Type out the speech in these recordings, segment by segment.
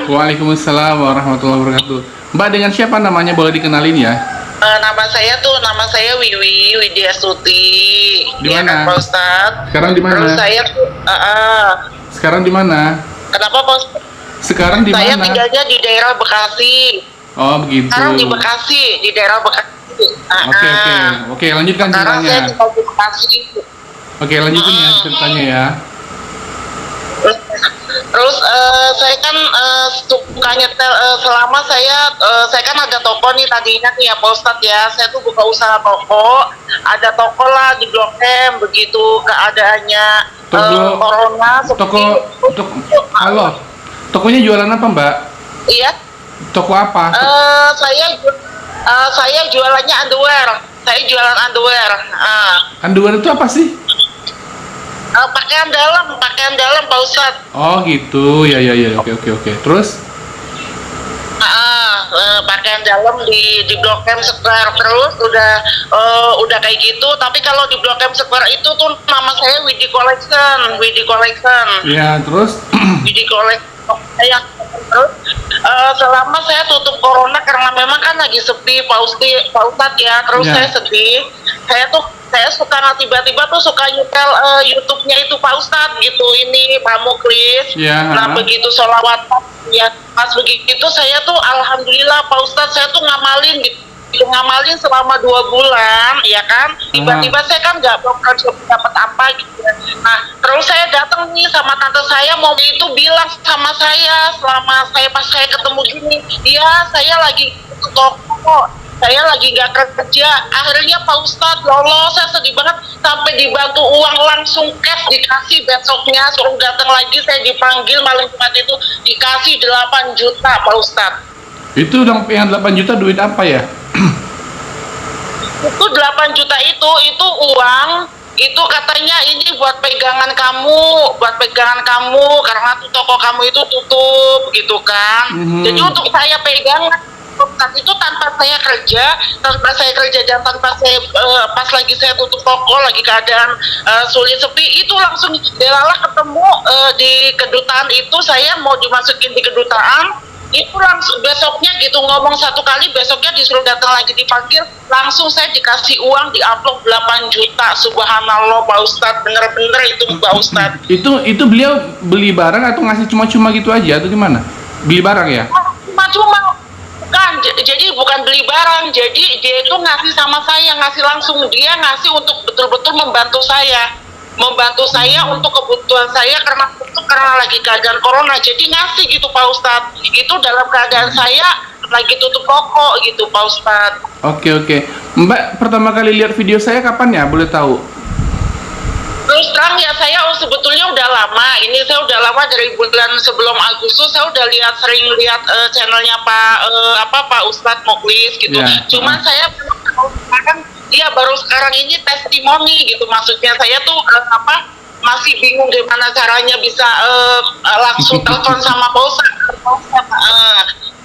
Waalaikumsalam warahmatullahi wabarakatuh. Mbak, dengan siapa namanya, boleh dikenalin ya? Nama saya Wiwi Widyastuti. Di Iya mana? kan Pak Ustadz? Sekarang di mana? Terus saya Sekarang di mana? kenapa Pak Ustadz? Sekarang di Saya mana? tinggalnya di daerah Bekasi. Oh, begitu. Sekarang di Bekasi, di daerah Bekasi. Oke, oke. Oke, lanjutkan Sekarang saya ceritanya. tinggal di Bekasi. Oke, lanjutin ya ceritanya ya. Terus saya kan suka nyetel selama saya kan ada toko nih tadinya nih ya Pak Ustadz ya. Saya tuh buka usaha toko, ada toko lah di Blok M begitu keadaannya corona seperti Halo. Tokonya jualan apa, Mbak? Iya. Toko apa? Saya jualannya underwear. Saya jualan underwear. Underwear itu apa sih? Pakaian dalam Pak Ustadz. Oh, gitu. Ya. Oke. Terus? Pakaian dalam di Blok M Square. Terus udah kayak gitu. Tapi kalau di Blok M Square itu tuh nama saya Widi Collection. Ya, terus? Widi Collection. Terus selama saya tutup corona karena memang kan lagi sepi Pak Ustadz ya. Terus Ya. saya sedih. Saya suka tiba-tiba tuh suka nyetel YouTube-nya itu Pak Ustadz gitu, ini Pak Muklis. Ya. Nah begitu sholawat ya, pas begitu saya tuh alhamdulillah Pak Ustadz, saya tuh ngamalin selama 2 bulan ya kan. Tiba-tiba saya kan nggak dapat apa gitu. Nah terus saya datang nih sama tante saya, mau itu bilang sama saya selama pas saya ketemu gini, iya saya lagi ke toko, saya lagi nggak kerja. Akhirnya Pak Ustadz, ya Allah saya sedih banget, sampai dibantu uang langsung cash dikasih. Besoknya suruh datang lagi, saya dipanggil malam Jumat itu dikasih 8 juta Pak Ustadz. Itu yang 8 juta duit apa ya? Itu 8 juta itu uang, itu katanya ini buat pegangan kamu karena tuh toko kamu itu tutup gitu kan. Jadi untuk saya pegangan itu tanpa saya kerja dan tanpa saya pas lagi saya tutup toko lagi keadaan sulit sepi, itu langsung delalah ketemu di kedutaan itu. Saya mau dimasukin di kedutaan itu langsung besoknya gitu ngomong 1 kali, besoknya disuruh datang lagi dipanggil, langsung saya dikasih uang di amplop 8 juta. Subhanallah Pak Ustadz, bener-bener itu Pak Ustadz. Itu beliau beli barang atau ngasih cuma-cuma gitu aja atau gimana? Beli barang ya? Cuma bukan, jadi bukan beli barang, jadi dia itu ngasih sama saya, ngasih langsung, dia ngasih untuk betul-betul membantu saya untuk kebutuhan saya karena lagi keadaan corona, jadi ngasih gitu Pak Ustadz. Itu dalam keadaan saya lagi tutup toko gitu Pak Ustadz. Oke. Mbak pertama kali lihat video saya kapan ya, boleh tahu? Terus terang ya, saya sebetulnya udah lama. Ini saya udah lama dari bulan sebelum Agustus. Saya udah sering lihat channelnya Pak Ustadz Muklis gitu. Ya. Cuman saya baru sekarang ini testimoni gitu. Maksudnya saya tuh masih bingung gimana caranya bisa langsung telepon sama Pak Ustadz.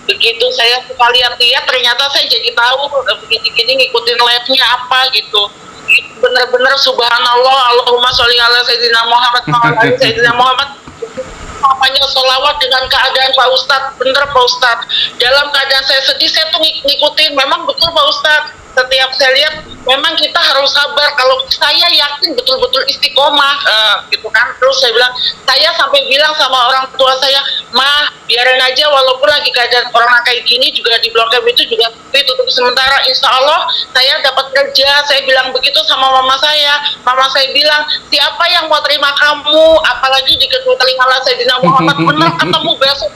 Begitu saya sekalian lihat, ternyata saya jadi tahu begini-gini ngikutin live-nya apa gitu. Bener-bener subhanallah, Allahumma sholli ala Sayyidina Muhammad Sayyidina Muhammad. Namanya sholawat dengan keadaan Pak Ustadz, bener Pak Ustadz. Dalam keadaan saya sedih, saya tuh ngikutin. Memang betul Pak Ustadz, setiap saya lihat memang kita harus sabar. Kalau saya yakin betul-betul istiqomah gitu kan. Terus saya sampai bilang sama orang tua saya, "Mah, biarin aja walaupun lagi keadaan corona kayak gini juga di Blok M itu juga tutup sementara, insya Allah saya dapat kerja." Saya bilang begitu sama mama saya. Mama saya bilang, "Siapa yang mau terima kamu? Apalagi di kedua telinga Sayyidina Muhammad." Benar ketemu besok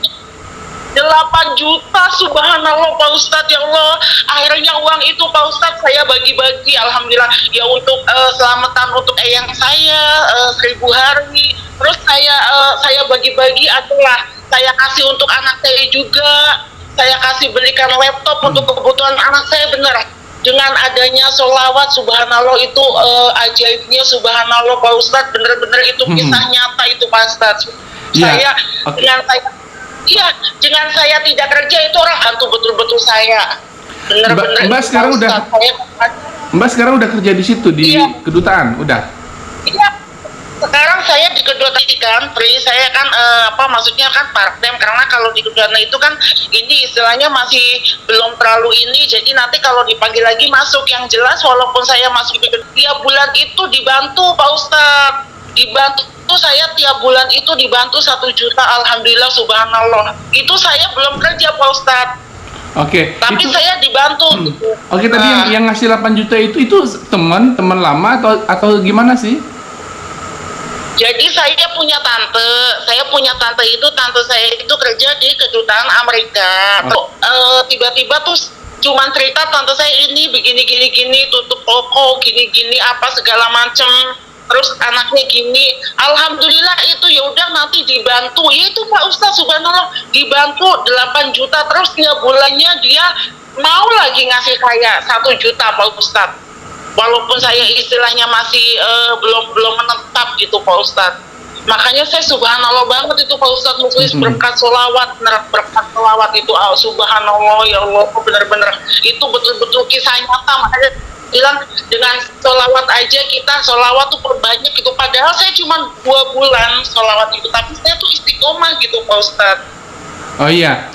8 juta, subhanallah Pak Ustadz, ya Allah. Akhirnya uang itu Pak Ustadz saya bagi-bagi, alhamdulillah ya, untuk selamatan untuk eyang saya 1000 hari. Terus saya bagi-bagi, adalah saya kasih untuk anak saya juga, saya kasih belikan laptop untuk kebutuhan anak saya. Bener, dengan adanya sholawat, subhanallah itu ajaibnya, subhanallah Pak Ustadz, bener-bener itu kisah nyata itu Pak Ustadz. Dengan saya tidak kerja, itu orang bantu betul-betul saya. Bener-bener. Mbak sekarang udah kerja di situ di kedutaan, udah? Iya, Sekarang saya di kedutaan kan, saya kan maksudnya kan part time, karena kalau di kedutaan itu kan ini istilahnya masih belum terlalu ini, jadi nanti kalau dipanggil lagi masuk. Yang jelas walaupun saya masuk di tiap bulan itu dibantu Pak Ustadz, dibantu saya tiap bulan itu dibantu 1 juta, alhamdulillah subhanallah. Itu saya belum kerja Pak Ustadz. Oke. Tapi Itu, saya dibantu. Gitu. Oke, tadi yang ngasih 8 juta itu teman lama atau gimana sih? Jadi saya punya tante itu, tante saya itu kerja di kedutaan Amerika. Tiba-tiba tuh cuman cerita tante saya ini begini gini tutup toko gini apa segala macem, terus anaknya gini. Alhamdulillah itu ya udah nanti dibantu. Ya itu Pak Ustadz subhanallah dibantu 8 juta, terus tiap bulannya dia mau lagi ngasih saya 1 juta Pak Ustadz. Walaupun saya istilahnya masih belum menetap gitu Pak Ustadz. Makanya saya subhanallah banget itu Pak Ustadz Mukhlis, berkat sholawat, berkat sholawat itu subhanallah ya Allah, benar-benar itu betul-betul kisah nyata. Makanya bilang dengan sholawat aja kita sholawat tuh perbanyak gitu. Padahal saya cuma 2 bulan sholawat itu, tapi saya tuh istiqomah gitu Pak Ustadz. Oh iya.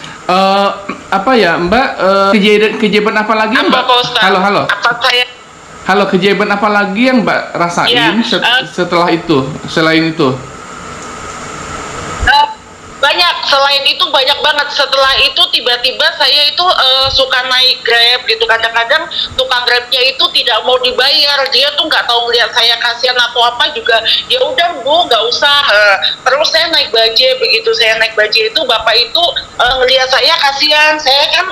Apa ya Mbak, kejadian apa lagi Apa Mbak? Pak Ustadz? Halo. Apa saya Halo, kejadian apa lagi yang Mbak rasain setelah itu, selain itu? Banyak, selain itu banyak banget. Setelah itu tiba-tiba saya itu suka naik Grab gitu. Kadang-kadang tukang Grabnya itu tidak mau dibayar, dia tuh nggak tahu ngeliat saya kasihan atau apa juga. Ya udah Bu, nggak usah. Terus saya naik baje, begitu saya naik baje itu bapak itu ngeliat saya kasihan. Saya kan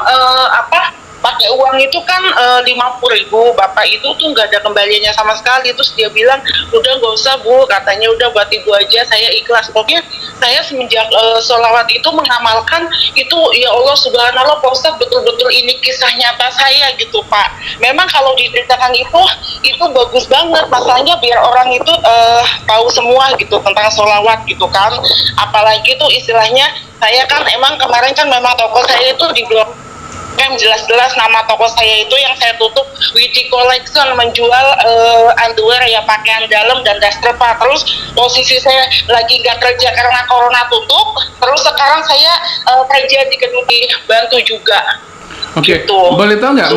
pakai uang itu kan 50.000, bapak itu tuh nggak ada kembaliannya sama sekali. Terus dia bilang udah nggak usah Bu, katanya udah buat ibu aja, saya ikhlas. Pokoknya saya semenjak sholawat itu mengamalkan itu, ya Allah subhanallah Pak Ustadz, betul-betul ini kisah nyata saya gitu Pak. Memang kalau diceritakan itu bagus banget, masalahnya biar orang itu tahu semua gitu tentang sholawat gitu kan. Apalagi tuh istilahnya saya kan emang kemarin kan memang toko saya itu di Blok M, jelas-jelas nama toko saya itu yang saya tutup Widi Collection, menjual underwear ya, pakaian dalam dan daster Pak. Terus posisi saya lagi nggak kerja karena corona tutup, terus sekarang saya kerja di Kediri, bantu juga. Oke, gitu. Boleh tahu nggak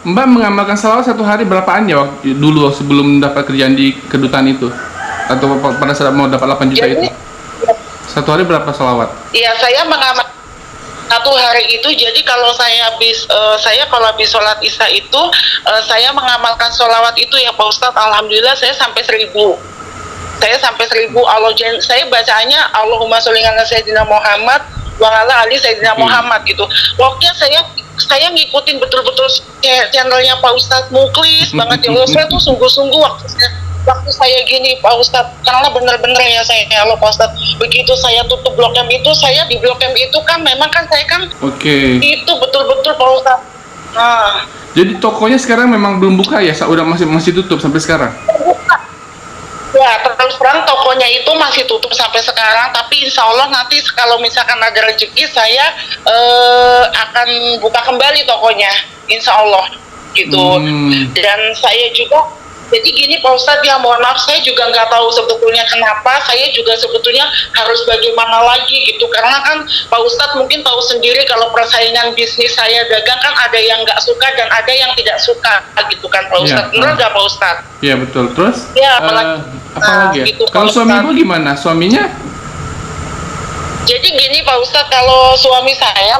Mbak mengamalkan salawat satu hari berapaan ya waktu dulu sebelum dapat kerjaan di kedutaan itu, atau pada saat mau dapat 8 juta itu? Satu hari berapa salawat? Iya, saya mengamalkan satu hari itu. Jadi kalau saya kalau habis sholat isya itu saya mengamalkan sholawat itu ya Pak Ustadz, alhamdulillah saya sampai 1.000. Saya sampai 1.000. Saya bacanya Allahumma sholli ala sayyidina Muhammad wa ala ali sayyidina Muhammad gitu. Pokoknya saya ngikutin betul-betul channelnya Pak Ustadz Mukhlis banget ya Allah. Saya tuh sungguh-sungguh waktu saya gini Pak Ustadz, karena bener-bener ya saya kalau Pak Ustadz, begitu saya tutup Blok M itu, saya di Blok M itu kan memang kan saya kan itu betul-betul Pak Ustadz. Nah, jadi tokonya sekarang memang belum buka ya? Udah masih tutup sampai sekarang? ya terus terang tokonya itu masih tutup sampai sekarang, tapi insya Allah nanti kalau misalkan ada rezeki saya akan buka kembali tokonya, insya Allah gitu. Dan saya juga jadi gini Pak Ustadz, ya mohon maaf, saya juga nggak tahu sebetulnya kenapa, saya juga sebetulnya harus bagaimana lagi gitu, karena kan Pak Ustadz mungkin tahu sendiri kalau persaingan bisnis saya dagang kan ada yang nggak suka dan ada yang tidak suka gitu kan Pak Ustadz. Benar nggak Pak Ustadz? Iya betul. Terus? Ya apalagi ya? gitu, kalau suami Ibu gimana? Suaminya? Jadi gini Pak Ustadz, kalau suami saya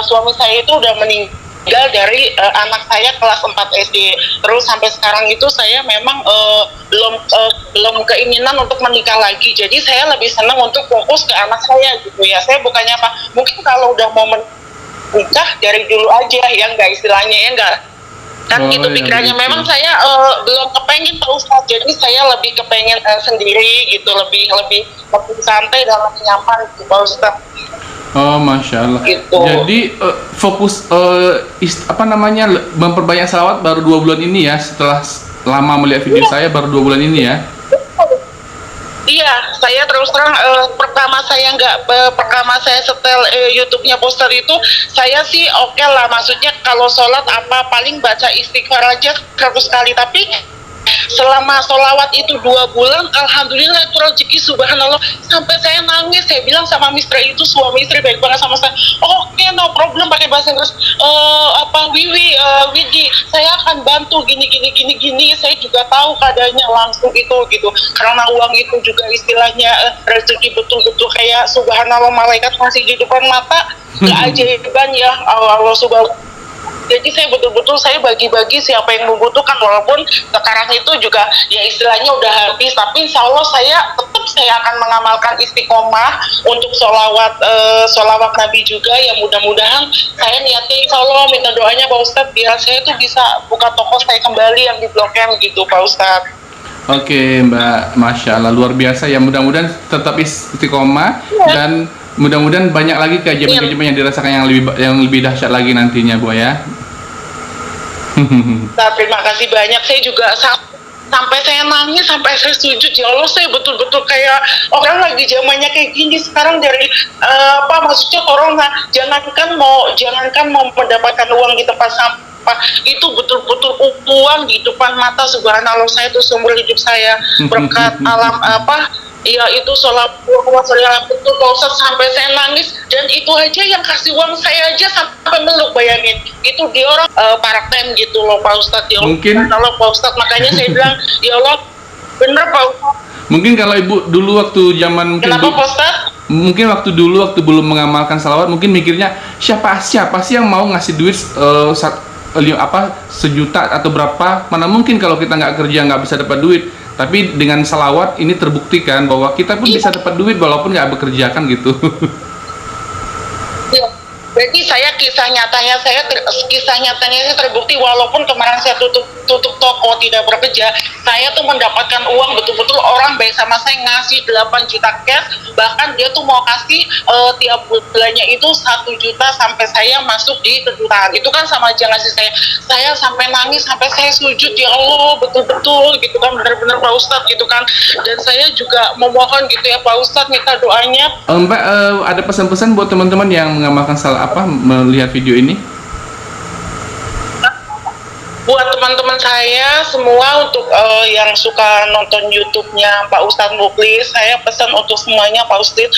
suami saya itu udah meninggal dari anak saya kelas 4 SD. Terus sampai sekarang itu saya memang belum keinginan untuk menikah lagi. Jadi saya lebih senang untuk fokus ke anak saya gitu ya. Saya bukannya apa, mungkin kalau udah mau menikah dari dulu aja ya, enggak istilahnya ya enggak. Kan gitu pikirannya. Memang saya belum kepengen Pak Ustadz. Jadi saya lebih kepengen sendiri gitu, lebih santai dalam nyaman gitu Pak Ustadz. Oh, Masya Allah. Gitu. Jadi fokus memperbanyak salawat baru 2 bulan ini ya, setelah lama melihat video saya baru 2 bulan ini ya. Iya, saya terus terang pertama saya setel YouTube-nya poster itu, saya sih oke lah, maksudnya kalau sholat paling baca istighfar aja 100 kali, tapi selama sholawat itu 2 bulan, alhamdulillah itu rezeki subhanallah, sampai saya nangis. Saya bilang sama Mr. itu, suami istri baik banget sama saya. Oke, no problem, pakai bahasa Inggris. Widi, saya akan bantu gini. Saya juga tahu keadaannya langsung itu gitu. Karena uang itu juga istilahnya rezeki betul-betul kayak subhanallah, malaikat masih di depan mata. Keajaiban ya Allah subhanahu. Jadi saya betul-betul saya bagi-bagi siapa yang membutuhkan, walaupun sekarang itu juga ya istilahnya udah habis, tapi insya Allah saya akan mengamalkan istiqomah untuk sholawat Nabi juga, yang mudah-mudahan saya niatnya insya Allah minta doanya Pak Ustadz biar saya tuh bisa buka toko saya kembali yang di Blok M gitu Pak Ustadz. Oke Mbak, Masya Allah, luar biasa ya, mudah-mudahan tetap istiqomah dan mudah-mudahan banyak lagi keajaiban-keajaiban yang dirasakan yang lebih dahsyat lagi nantinya Bu ya. Nah, terima kasih banyak. Saya juga sampai saya nangis, sampai saya sujud, ya Allah, saya betul-betul kayak orang lagi zamannya kayak gini sekarang, dari maksudnya corona, jangankan mau mendapatkan uang di tempat sampah, itu betul-betul uang di depan mata subhanallah. Saya tuh seumur hidup saya berkat alam iya itu sholat betul Pak Ustadz, sampai saya nangis, dan itu aja yang kasih uang saya aja sampai meluk, bayangin itu dia orang paraktem gitu loh Pak Ustadz. Ya mungkin kalau Pak Ustadz, makanya saya bilang ya Allah bener Pak Ustadz. Mungkin kalau Ibu dulu waktu zaman Kenapa Pak Ustadz? Mungkin waktu belum mengamalkan salawat, mungkin mikirnya siapa sih yang mau ngasih duit sejuta atau berapa, mana mungkin kalau kita nggak kerja nggak bisa dapat duit. Tapi dengan salawat ini terbuktikan bahwa kita pun bisa dapat duit walaupun nggak bekerja kan gitu. Ya. Jadi kisah nyatanya saya terbukti, walaupun kemarin saya tutup toko tidak bekerja, saya tuh mendapatkan uang betul-betul, orang baik sama saya ngasih 8 juta cash, bahkan dia tuh mau kasih tiap bulannya itu 1 juta sampai saya masuk di kedutaan. Itu kan sama aja ngasih saya sampai nangis, sampai saya sujud, ya Allah betul-betul gitu kan, benar-benar Pak Ustadz gitu kan. Dan saya juga memohon gitu ya Pak Ustadz, minta doanya. Mbak, ada pesan-pesan buat teman-teman yang mengamalkan melihat video ini? Buat teman-teman saya semua, untuk yang suka nonton YouTube-nya Pak Ustadz Mukhlis, saya pesan untuk semuanya Pak Ustadz,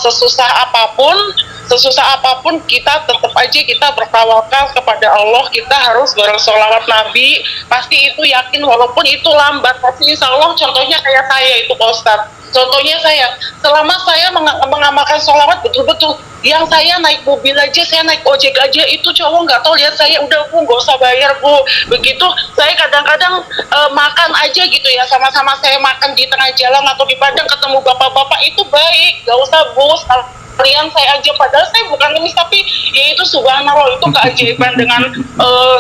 sesusah apapun kita tetap aja kita bertawakal kepada Allah, kita harus bersolawat Nabi, pasti itu yakin, walaupun itu lambat, pasti insya Allah. Contohnya kayak saya itu Pak Ustadz, contohnya saya, selama saya mengamalkan sholawat betul-betul, yang saya naik mobil aja, saya naik ojek aja, itu cowok nggak tahu lihat saya, udah Bu nggak usah bayar Bu, begitu. Saya kadang-kadang makan aja gitu ya, sama-sama saya makan di tengah jalan atau di Padang, ketemu bapak-bapak itu baik, nggak usah Bu, kalian saya aja, padahal saya bukan ngemis, tapi ya itu subhanallah, itu keajaiban dengan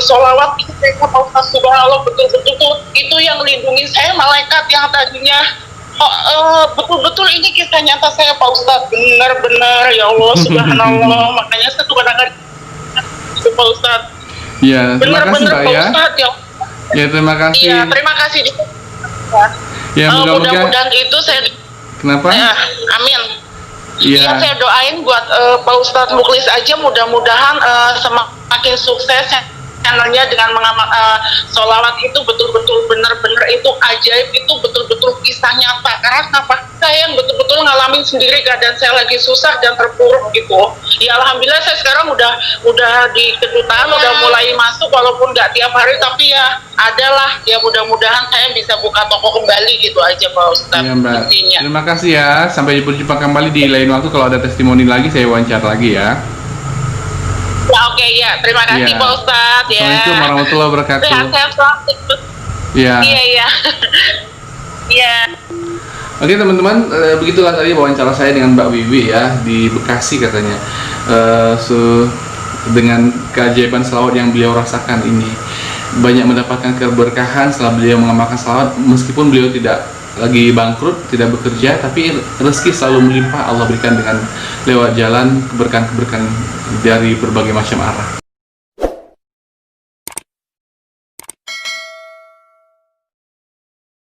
sholawat itu, saya Pak subhanallah, betul-betul itu yang lindungi saya, malaikat yang tadinya betul-betul ini kisah nyata saya Pak Ustadz, benar-benar ya Allah subhanallah. Makanya saya tuh kadang-kadang Pak Ustadz. Ya, terima kasih Mbak ya. Ya, terima kasih. Iya, terima kasih. Ya, mudah-mudahan itu saya. Kenapa? Amin. Iya. Ya, saya doain buat Pak Ustadz Mukhlis aja, mudah-mudahan semakin sukses channelnya dengan sholawat itu betul-betul benar-benar itu ajaib, itu betul-betul kisah nyata. Karena kenapa? Saya yang betul-betul ngalamin sendiri keadaan saya lagi susah dan terpuruk gitu. Ya alhamdulillah saya sekarang udah di kedutaan, udah mulai masuk, walaupun nggak tiap hari, tapi ya adalah, ya mudah-mudahan saya bisa buka toko kembali gitu aja Pak Ustadz. Iya Mbak. Intinya. Terima kasih ya. Sampai berjumpa kembali di lain waktu, kalau ada testimoni lagi saya wawancara lagi ya. Ya oke, ya terima kasih Pak Ustadz ya. Assalamualaikum warahmatullahi wabarakatuh. Sehat-sehat selalu. Iya. Iya. Iya. Oke teman-teman, begitulah tadi wawancara saya dengan Mbak Wiwi ya, di Bekasi katanya. Dengan keajaiban selawat yang beliau rasakan ini, banyak mendapatkan keberkahan setelah beliau mengamalkan selawat, meskipun beliau tidak lagi bangkrut, tidak bekerja, tapi rezeki selalu melimpah, Allah berikan dengan lewat jalan keberkahan-keberkahan dari berbagai macam arah.